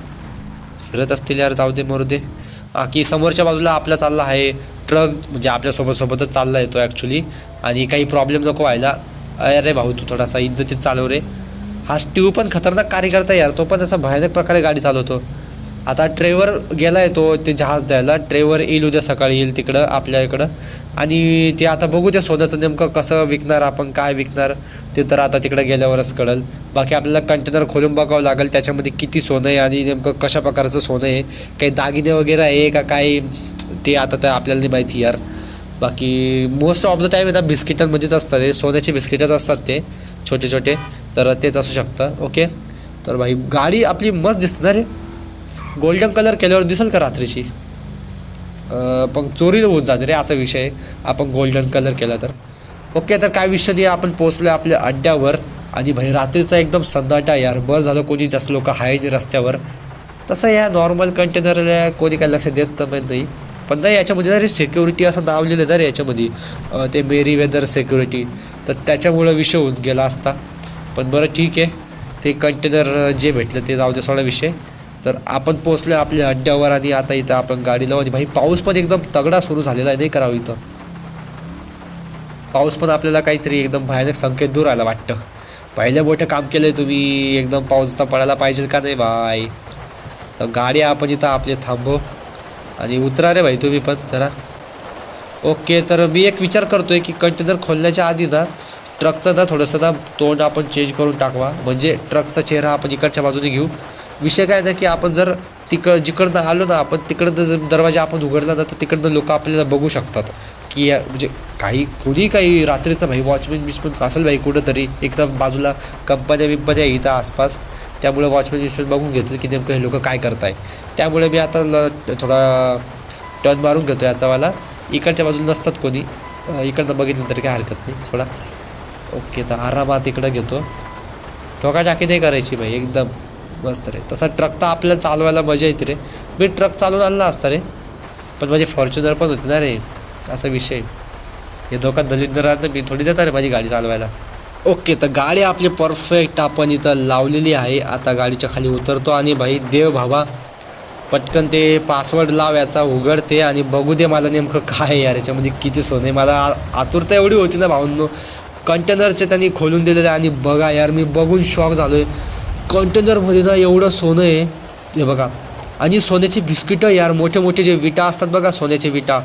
फिरत असतील यार. जाऊ दे मरू दे. की समोरच्या बाजूला आपला चालला आहे ट्रक म्हणजे आपल्यासोबतच चालला येतो ॲक्च्युली. आणि काही प्रॉब्लेम नको व्हायला. अरे भाऊ तू थोडासा इज्जतीत चालव रे. हा स्टीव पण खतरनाक कार्यकर्ता यार. तो पण असा भयानक प्रकारे गाडी चालवतो. आता ड्रायव्हर गेला आहे तो ते जहाज द्यायला. ड्रायव्हर येईल उद्या सकाळी येईल तिकडं आपल्या इकडं. आणि ते आता बघू त्या सोन्याचं नेमकं कसं विकणार आपण काय विकणार ते तर आता तिकडं गेल्यावरच कळेल. बाकी आपल्याला कंटेनर खोलून बघावं लागेल त्याच्यामध्ये किती सोनं आहे आणि नेमकं कशा प्रकारचं सोनं आहे. काही दागिने वगैरे आहे का काय ते आता तर आपल्याला नाही माहिती यार. बाकी मोस्ट ऑफ द टाईम आहे ना बिस्किटांमध्येच असतात ते. सोन्याचे बिस्किटच असतात ते छोटे छोटे. तर तेच असू शकतं. ओके तर भाई गाडी आपली मस्त दिसते ना रे. गोल्डन कलर केल्यावर दिसेल का रात्रीची? पण चोरी होऊन जाते रे असा विषय. आपण गोल्डन कलर केला तर. ओके तर काय विषय नाही. आपण पोचलो आपल्या अड्ड्यावर. आणि भाई रात्रीचा एकदम सन्नाटा यार. बरं झालं कोणी जास्त लोक आहे नाही रस्त्यावर. तसं या नॉर्मल कंटेनरला कोणी काय लक्ष देत तर नाही. पण नाही याच्यामध्ये ना रे सिक्युरिटी असं नाव लिहिलं ना रे याच्यामध्ये ते मेरी वेदर सिक्युरिटी. तर त्याच्यामुळं विषय होऊन गेला असता. पण बरं ठीक आहे. ते कंटेनर जे भेटलं ते जाऊ दे सोडा विषय. तर आपण पोचलो आपल्या अड्ड्यावर आणि आता इथं आपण गाडी लावू. आणि भाई पाऊस पण एकदम तगडा सुरू झालेला आहे नाही करावं इथं. पाऊस पण आपल्याला काहीतरी एकदम भयानक संकेत दूर आला वाटतं. पहिल्या मोठं काम केलं आहे तुम्ही. एकदम पाऊस तर पडायला पाहिजे का नाही बाय. तर गाडी आपण इथं आपले थांबव आणि उतरा रे भाई तुम्ही पण जरा. ओके तर मी एक विचार करतो आहे की कंटेनर खोलण्याच्या आधी ना ट्रकचं ना थोडंसं ना तोंड आपण चेंज करून टाकवा. म्हणजे ट्रकचा चेहरा आपण इकडच्या बाजूने घेऊ. विषय काय ना की आपण जर जिकडनं आलो ना आपण तिकडनं जर दरवाजा आपण उघडला ना तर तिकडनं लोक आपल्याला बघू शकतात की म्हणजे काही रात्रीचा भाई वॉचमॅन असेल भाई कुठंतरी एकदम बाजूला कंपन्या इथं आसपास. त्यामुळे वॉचमॅन बघून घेतलं की नेमकं हे लोक काय करताय. त्यामुळे मी आता थोडा टर्न मारून घेतो याचावाला. इकडच्या बाजूला नसतात कोणी. इकडनं बघितलं तरी काय हरकत नाही सोडा. ओके तर आरामात इकडं घेतो. टाकी नाही करायची भाई एकदम मस्त रे. तसा ट्रक तर आपल्याला चालवायला मजा येते रे. मी ट्रक चालवून आणला असता रे पण माझी फॉर्च्युनर पण होती ना रे असा विषय. हे धोका दलिंदरांना मी थोडी देता रे माझी गाडी चालवायला. ओके तर गाडी आपली परफेक्ट आपण इथं लावलेली आहे. आता गाडीच्या खाली उतरतो आणि भाई देव भावा पटकन ते पासवर्ड लाव याचा उघडते आणि बघू दे मला नेमकं काय आहे यार याच्यामध्ये किती सोनं आहे. मला आतुरता एवढी होती ना भाऊंनो. कंटेनरचे त्यांनी खोलून दिलेलं आहे आणि बघा यार मी बघून शॉक झालो आहे. कंटेनरमध्ये ना एवढं सोनं आहे ते बघा. आणि सोन्याचे बिस्किटं यार, मोठे मोठे जे विटा असतात बघा सोन्याचे विटा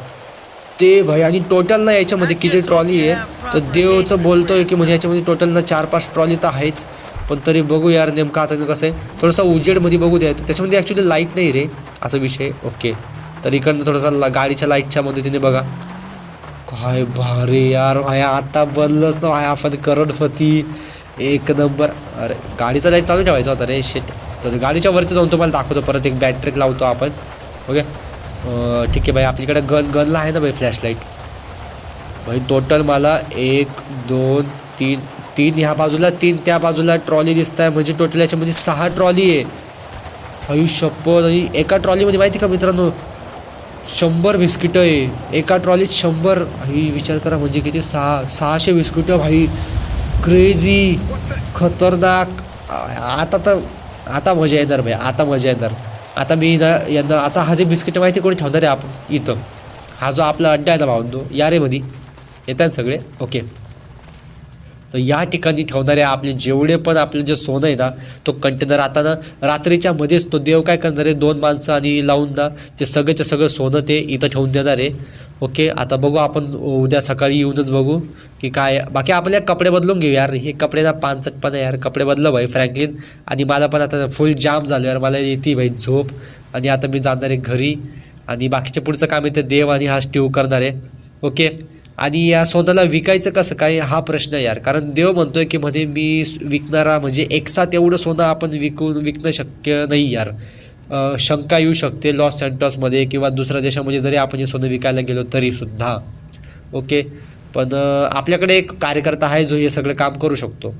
ते भाई. आणि टोटल ना याच्यामध्ये किती ट्रॉली आहे तर देवचं बोलतोय की म्हणजे याच्यामध्ये टोटल ना 4-5 ट्रॉली तर आहेच. पण तरी बघू यार नेमकं आता कसं आहे, थोडंसं उजेडमध्ये बघू द्या. त्याच्यामध्ये ॲक्च्युली लाईट नाही रे असा विषय. ओके तर इकडनं थोडंसं गाडीच्या लाईटच्या मदतीने बघा. काय भारी यार भाया, आता बनलंच ना भाया आपण करोडपती. एक नंबर. अरे गाडीचा लाईट चालू ठेवायचा होता रे शेट. तर गाडीच्या वरती जाऊन तुम्हाला दाखवतो परत. एक बॅटरी लावतो आपण. ओके ठीक आहे भाई. आपल्याकडे गनला आहे ना भाई फ्लॅशलाईट. भाई टोटल मला 1 2 3 ह्या बाजूला 3 त्या बाजूला ट्रॉली दिसत आहे. म्हणजे टोटल याच्यामध्ये 6 ट्रॉली आहे. भाई शप्पथ. आणि एका ट्रॉलीमध्ये माहिती का मित्रांनो 100 बिस्किटं आहे. एका ट्रॉलीत 100. भाई विचार करा म्हणजे किती 600 बिस्किटं भाई. क्रेझी खतरनाक. आता मजा येणार भाई, आता मजा येणार. आता मी ना यांना आता हा जे बिस्किट माहिती कोणी ठेवणार आहे आपण इथं. हा जो आपला अड्डा आहे ना भावंदो या रे मध्ये येतात सगळे. ओके तर या ठिकाणी ठेवणारे आपले जेवढे पण आपलं जे सोनं आहे ना तो कंटेनर आता ना रात्रीच्या मध्येच तो देव काय करणार आहे 2 माणसं आणि लावून ना ते सगळंच्या सगळं सोनं ते इथं ठेवून देणार आहे. ओके आता बघू आपण उद्या सकाळी येऊनच बघू की काय. बाकी आपल्या कपडे बदलून घेऊ यार. हे कपडे ना पानचटपणा यार. कपडे बदलं भाई फ्रँकलिन. आणि मला पण आता फुल जाम झालो यार. मला येते भाई झोप. आणि आता मी जाणार आहे घरी. आणि बाकीचे पुढचं काम आहे ते देव आणि हा स्टीव करणार आहे. ओके आणि या सोन्याला विकायचं कसं काय हा प्रश्न आहे यार. कारण देव म्हणतोय की मध्ये मी विकणारा म्हणजे एकसाथ एवढं सोनं आपण विकणं शक्य नाही यार. शंका येऊ शकते लॉस सॅन्टॉसमध्ये किंवा दुसऱ्या देशामध्ये जरी आपण हे सोनं विकायला गेलो तरीसुद्धा. ओके पण आपल्याकडे एक कार्यकर्ता आहे जो हे सगळं काम करू शकतो.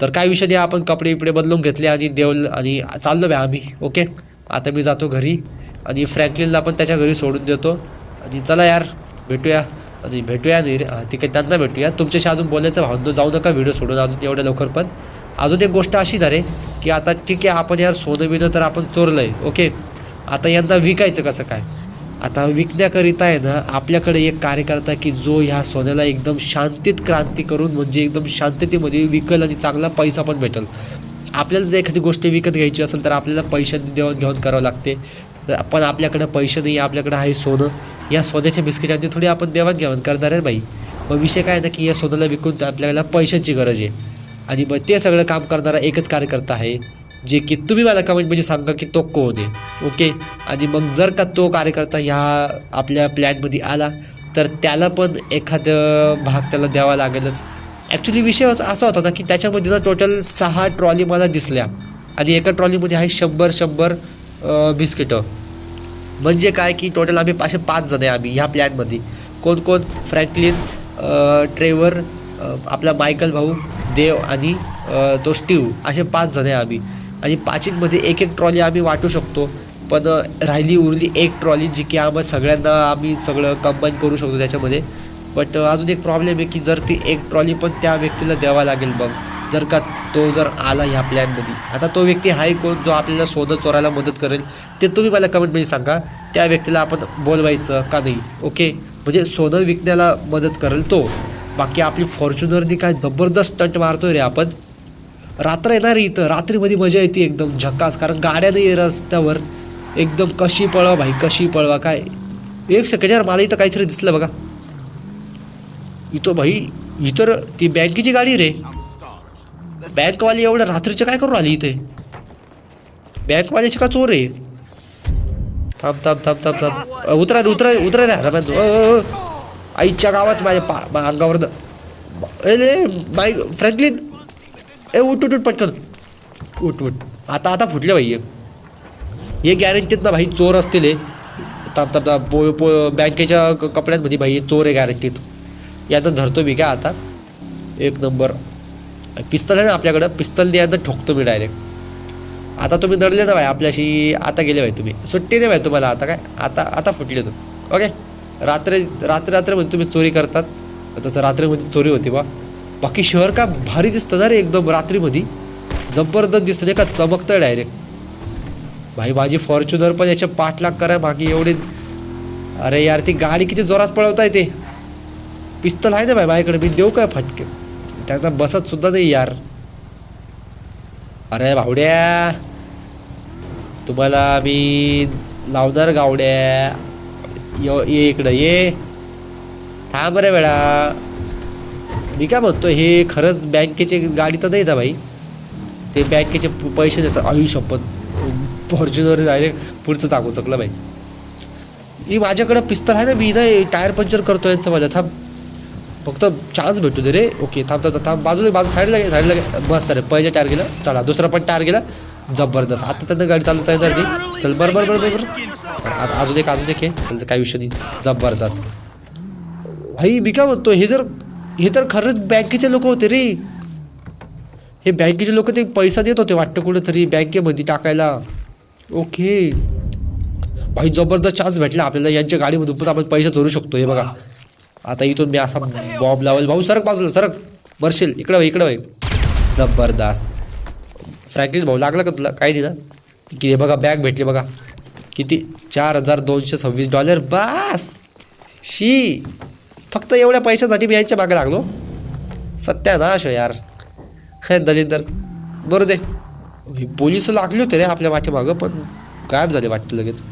तर काय विषय नाही. आपण कपडे बिपडे बदलून घेतले आणि आणि चाललो बा आम्ही. ओके आता मी जातो घरी आणि फ्रँकलिनला पण त्याच्या घरी सोडून देतो. आणि चला यार भेटूया नाही रे ठीक आहे त्यांना भेटूया. तुमच्याशी अजून बोलायचं भावनो जाऊ नका व्हिडिओ सोडून अजून एवढ्या लवकर. पण अजून एक गोष्ट अशी ना रे की आता ठीक आहे आपण यार सोनं बिनं तर आपण चोरलं आहे. ओके आता यांना विकायचं कसं काय. आता विकण्याकरिता आहे ना आपल्याकडे एक कार्यकर्ता की जो ह्या सोन्याला एकदम शांतीत क्रांती करून म्हणजे एकदम शांततेमध्ये विकल आणि चांगला पैसा पण भेटेल. आपल्याला जर एखादी गोष्ट विकत घ्यायची असेल तर आपल्याला पैशांनी देवाणघेवाण करावं लागते. तर पण आपल्याकडं पैसे नाही, आपल्याकडं आहे सोनं. या सोन्याच्या बिस्किटांनी थोडी आपण देवाणघेवाण करणार आहे बाई. मग विषय काय ना की या सोन्याला विकून आपल्याला पैशांची गरज आहे. आणि मग ते सगळं काम करणारा एकच कार्यकर्ता आहे जे की तुम्ही मला कमेंटमध्ये सांगा की तो कोण आहे. ओके आणि मग जर का तो कार्यकर्ता ह्या आपल्या प्लॅनमध्ये आला तर त्याला पण एखादं भाग त्याला द्यावा लागेलच. ॲक्च्युली विषय असा होता ना की त्याच्यामध्ये ना टोटल 6 ट्रॉली मला दिसल्या आणि एका ट्रॉलीमध्ये आहे 100 बिस्किटं. म्हणजे काय की टोटल आम्ही 5 जण आहे आम्ही ह्या प्लॅनमध्ये. कोण कोण फ्रँकलिन, ट्रेवर, आपला मायकल भाऊ, देव आणि तो स्टीव असे 5 जण आहे आम्ही. आणि 5मध्ये एक ट्रॉली आम्ही वाटू शकतो. पण उरली एक ट्रॉली जी की आम्हाला सगळ्यांना आम्ही सगळं कंबाईन करू शकतो त्याच्यामध्ये. बट अजून एक प्रॉब्लेम आहे की जर ती एक ट्रॉली पण त्या व्यक्तीला द्यावा लागेल बघ जर का तो जर आला ह्या प्लॅनमध्ये. आता तो व्यक्ती आहे कोण जो आपल्याला सोनं चोरायला मदत करेल ते तुम्ही मला कमेंटमध्ये सांगा. त्या व्यक्तीला आपण बोलवायचं का नाही. ओके म्हणजे सोनं विकण्याला मदत करेल तो. बाकी आपली फॉर्च्युनरनी काय जबरदस्त स्टंट मारतोय रे आपण. रात्र येणार इथं रात्रीमध्ये मजा येते एकदम झक्कास. कारण गाड्या नाही रस्त्यावर एकदम कशी पळवा भाई कशी पळवा. काय एक सेकंड यार मला इथं काहीतरी दिसलं बघा. इथं भाई इतर ती बँकेची गाडी रे. बँकवाली एवढं रात्रीचं काय करू आली इथे. बँकवाल्याची का चोर आहे. थांब उतरा रे आईच्या गावात माझ्या अंगावर माय फ्रँकलिन उठ पटकन उठ. आता फुटले भाई. हे गॅरंटीत ना भाई चोर असतील. थांब बँकेच्या कपड्यांमध्ये भाई चोर आहे गॅरंटीत. यांना धरतो मी काय आता. एक नंबर पिस्तल आहे ना आपल्याकडं. पिस्तलने यांना ठोकतो मी डायरेक्ट. आता तुम्ही दडले ना भाई आपल्याशी. आता गेले भाई तुम्ही सुट्टी नाही भाई तुम्हाला. आता काय आता फुटले तुम्ही. ओके रात्री तुम्ही चोरी करतात. तसं रात्रीमध्ये चोरी होती बा. बाकी शहर का भारी दिसतं ना रे एकदम रात्रीमध्ये. जबरदस्त दिसतं नाही का चमकतं डायरेक्ट. भाई माझी फॉर्च्युनर पण याच्या पाठलाग करा मागे एवढे. अरे यार ती गाडी किती जोरात पळवताय ते. पिस्तल आहे ना भाई माझ्याकडे, मी देऊ काय फटके, त्यांना बसत सुद्धा नाही यार. अरे भावड्या तुम्हाला मी लावणार गावड्या. ये इकडं ये, थांब रे वेळा. मी काय म्हणतो हे खरंच बँकेची गाडी तर नाही ना भाई, ते बँकेचे पैसे देतात. आयुष्यपत फॉर्च्युनर डायरेक्ट पुढचं चाकू चकलं भाई. ही माझ्याकडं पिस्तल आहे ना, मी नाही टायर पंक्चर करतो यांचं माझ्या. थांब फक्त चान्स भेटू दे रे. ओके थांब थांब थांब, बाजूला साईडला गे. मस्त रे, पहिलं टायर गेलं. चला दुसरा पण टायर गेला. जबरदस्त. आता त्यांना गाडी चालवता येणार नाही. चल बरं. अजून एक हे. चल काही विषय नाही. जबरदस्त भाई. मी काय म्हणतो हे तर खरंच बँकेचे लोक होते रे. हे बँकेचे लोक ते पैसा देत होते वाटतं कुठेतरी बँकेमध्ये टाकायला. ओके भाई जबरदस्त चान्स भेटला आपल्याला. यांच्या गाडीमधून पण आपण पैसे चोरू शकतो. हे बघा आता इथून मी असा बॉम्ब लावेल. भाऊ सरक बाजूला सरक, बरशील. इकडं भाई. जबरदस्त. फ्रँकलिन भाऊ लागला का तुला? काय दिला की? हे बघा बॅग भेटली बघा. किती? $4226. बास शी. फक्त एवढ्या पैशासाठी मी यांच्या मागे लागलो. सत्यानाश यार. दलिंदर बरोबर दे. पोलिस लागले होते रे आपल्या मागं, पण गायब झाले वाटतं लगेच.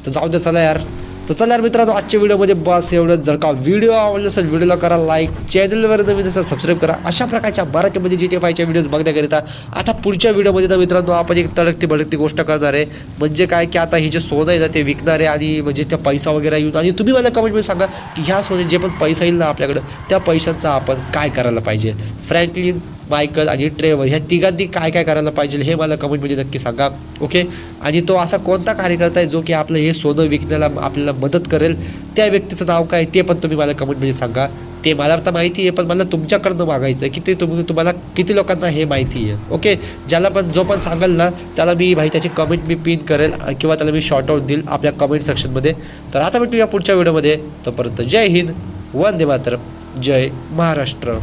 तर जाऊ दे. चला यार मित्रांनो आजच्या व्हिडिओमध्ये बस एवढंच. जर का व्हिडिओ आवडला असेल व्हिडिओला करा लाईक, चॅनलवर नवीन असेल सबस्क्राईब करा. अशा प्रकारच्या मराठीमध्ये GTA 5च्या व्हिडिओज बघण्याकरिता. आता पुढच्या व्हिडिओमध्ये तर मित्रांनो आपण एक तडकती गोष्ट करणार आहे. म्हणजे काय की आता हे जे सोनं आहे ना ते विकणार आहे, आणि म्हणजे त्या पैसा वगैरे येऊन, आणि तुम्ही मला कमेंटमध्ये सांगा की ह्या सोने जे पण पैसा येईल ना आपल्याकडं त्या पैशांचा आपण काय करायला पाहिजे. फ्रँकलिन, मायकल आणि ट्रेवर ह्या तिघांनी काय करायला पाहिजे हे मला कमेंटमध्ये नक्की सांगा. ओके. आणि तो असा कोणता कार्यकर्ता आहे जो की आपलं हे सोनं विकण्याला आपल्याला मदत करेल, त्या व्यक्तीचं नाव काय ते पण तुम्ही मला कमेंटमध्ये सांगा. ते मला तर माहिती आहे, पण मला तुमच्याकडनं मागायचं आहे की ते तुम्हाला किती लोकांना हे माहिती आहे. ओके. जो पण सांगाल ना त्याला मी भाई त्याची कमेंट मी पिन करेल किंवा त्याला मी शॉर्ट आउट देईल आपल्या कमेंट सेक्शनमध्ये. तर आता भेटूया पुढच्या व्हिडिओमध्ये. तोपर्यंत जय हिंद, वंदे मातरम, जय महाराष्ट्र.